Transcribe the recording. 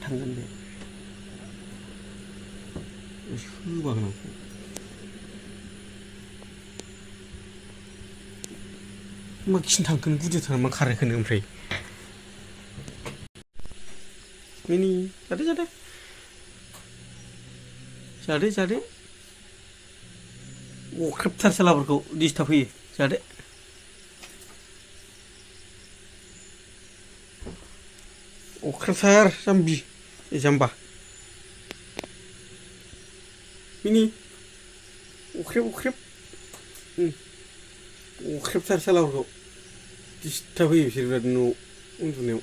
थांगोन बे होबागोन आंखौ मा खिनो थांखोन गुदियाव थांना मा खाराखोनो ओमफ्राय मिनि जादो जादो जादो जादो अख्रेबथार सालाफोरखौ दिसटार्ब होयो जादो अख्रेबथार जाम्बि जाम्बा मिनि अख्रेब अख्रेब अख्रेबथार सालाफोरखौ दिसटार्ब होयो बिसोर बिराद न'आव उन्दुनायाव